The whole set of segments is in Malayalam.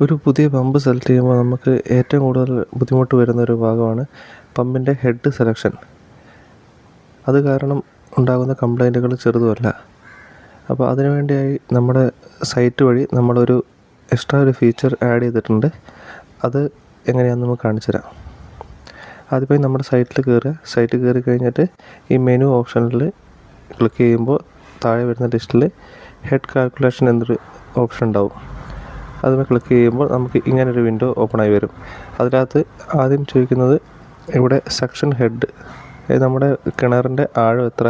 ഒരു പുതിയ പമ്പ് സെലക്ട് ചെയ്യുമ്പോൾ നമുക്ക് ഏറ്റവും കൂടുതൽ ബുദ്ധിമുട്ട് വരുന്നൊരു ഭാഗമാണ് പമ്പിൻ്റെ ഹെഡ് സെലക്ഷൻ. അത് കാരണം ഉണ്ടാകുന്ന കംപ്ലൈൻറ്റുകൾ ചെറുതുമല്ല. അപ്പോൾ അതിനുവേണ്ടിയായി നമ്മുടെ സൈറ്റ് വഴി നമ്മളൊരു എക്സ്ട്രാ ഒരു ഫീച്ചർ ആഡ് ചെയ്തിട്ടുണ്ട്. അത് എങ്ങനെയാണെന്ന് നമുക്ക് കാണിച്ചു തരാം. ആദ്യമായി നമ്മുടെ സൈറ്റിൽ കയറി കഴിഞ്ഞിട്ട് ഈ മെനു ഓപ്ഷനിൽ ക്ലിക്ക് ചെയ്യുമ്പോൾ താഴെ വരുന്ന ലിസ്റ്റിൽ ഹെഡ് കാൽക്കുലേഷൻ എന്നൊരു ഓപ്ഷൻ ഉണ്ടാവും. അതിൽ ക്ലിക്ക് ചെയ്യുമ്പോൾ നമുക്ക് ഇങ്ങനൊരു വിൻഡോ ഓപ്പണായി വരും. അതിനകത്ത് ആദ്യം ചോദിക്കുന്നത് ഇവിടെ സെക്ഷൻ ഹെഡ്, അതായത് നമ്മുടെ കിണറിൻ്റെ ആഴം എത്ര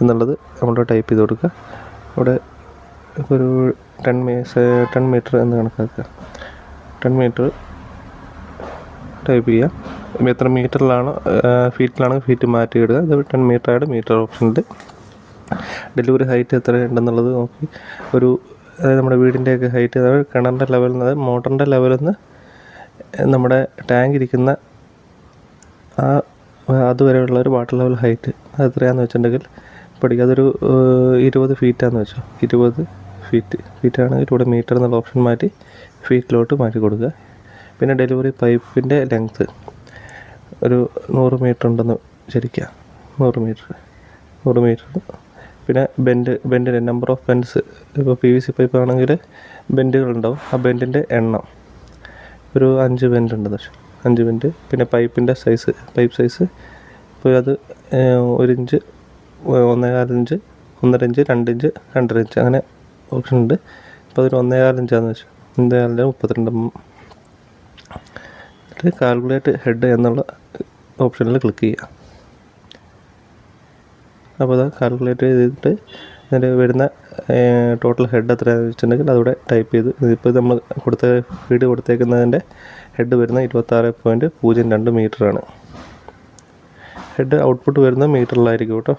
എന്നുള്ളത് നമ്മൾ ടൈപ്പ് ചെയ്ത് കൊടുക്കുക. ഇവിടെ ഒരു 10 മീറ്റർ എന്ന് കണക്കാക്കുക. 10 മീറ്റർ ടൈപ്പ് ചെയ്യുക. എത്ര മീറ്ററിലാണോ ഫീറ്റിലാണെങ്കിൽ ഫീറ്റ് മാറ്റി ഇടുക. അത് 10 മീറ്റർ ആയിട്ട് മീറ്റർ ഓപ്ഷനിൽ ഡെലിവറി ഹൈറ്റ് എത്ര ഉണ്ടെന്നുള്ളത് നോക്കി അതായത് നമ്മുടെ വീടിൻ്റെയൊക്കെ ഹൈറ്റ്, അതായത് കിണറിൻ്റെ ലെവലിൽ നിന്ന്, മോട്ടറിൻ്റെ ലെവലിൽ നിന്ന് നമ്മുടെ ടാങ്ക് ഇരിക്കുന്ന അതുവരെയുള്ള ഒരു വാട്ടർ ലെവൽ ഹൈറ്റ് അത് എത്രയാണെന്ന് വെച്ചിട്ടുണ്ടെങ്കിൽ പഠിക്കുക. അതൊരു 20 ഫീറ്റാണെന്ന് വെച്ചോ. 20 ഫീറ്റാണെങ്കിൽ ഇവിടെ മീറ്റർ എന്നുള്ള ഓപ്ഷൻ മാറ്റി ഫീറ്റിലോട്ട് മാറ്റി കൊടുക്കുക. പിന്നെ ഡെലിവറി പൈപ്പിൻ്റെ ലെങ്ത്ത് ഒരു 100 മീറ്റർ ഉണ്ടെന്ന് വിചാരിക്കുക. 100 മീറ്റർ. പിന്നെ ബെൻഡിൻ്റെ നമ്പർ ഓഫ് ബെൻഡ്സ്, ഇപ്പോൾ PVC പൈപ്പ് ആണെങ്കിൽ ബെൻഡുകളുണ്ടാവും. ആ ബെൻഡിൻ്റെ എണ്ണം ഒരു 5 ബെൻഡ് ഉണ്ടെന്ന് വെച്ചു. 5 ബെൻഡ്. പിന്നെ പൈപ്പിൻ്റെ സൈസ്, പൈപ്പ് സൈസ് ഇപ്പോൾ അത് 1 inch, 1.25 inch, 1.5 inch, 2 inch, 2.5 inch അങ്ങനെ ഓപ്ഷൻ ഉണ്ട്. ഇപ്പോൾ അതൊരു 1.25 ഇഞ്ചാണെന്ന് വെച്ചു. 1.25 32. എന്നിട്ട് കാൽക്കുലേറ്റ് ഹെഡ് എന്നുള്ള ഓപ്ഷനിൽ ക്ലിക്ക് ചെയ്യുക. അപ്പോൾ അത് കാൽക്കുലേറ്റ് ചെയ്തിട്ട് അതിൻ്റെ വരുന്ന ടോട്ടൽ ഹെഡ് എത്രയാണെന്ന് വെച്ചിട്ടുണ്ടെങ്കിൽ അതവിടെ ടൈപ്പ് ചെയ്ത്, ഇതിപ്പോൾ നമ്മൾ വീട് കൊടുത്തേക്കുന്നതിൻ്റെ ഹെഡ് വരുന്ന 26.02 മീറ്ററാണ്. ഹെഡ് ഔട്ട്പുട്ട് വരുന്ന മീറ്ററിലായിരിക്കും കേട്ടോ.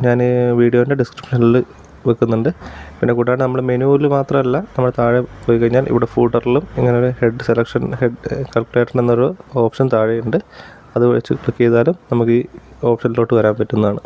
ഞാൻ വീഡിയോൻ്റെ ഡിസ്ക്രിപ്ഷനിൽ വെക്കുന്നുണ്ട്. പിന്നെ കൂടാതെ നമ്മൾ മെനുവിൽ മാത്രമല്ല, നമ്മൾ താഴെ പോയി കഴിഞ്ഞാൽ ഇവിടെ ഫൂട്ടറിലും ഇങ്ങനെ ഒരു ഹെഡ് കാൽക്കുലേറ്റർ എന്നൊരു ഓപ്ഷൻ താഴെയുണ്ട്. അത് വെച്ച് ക്ലിക്ക് ചെയ്താലും നമുക്ക് ഈ ഓപ്ഷനിലോട്ട് വരാൻ പറ്റുന്നതാണ്.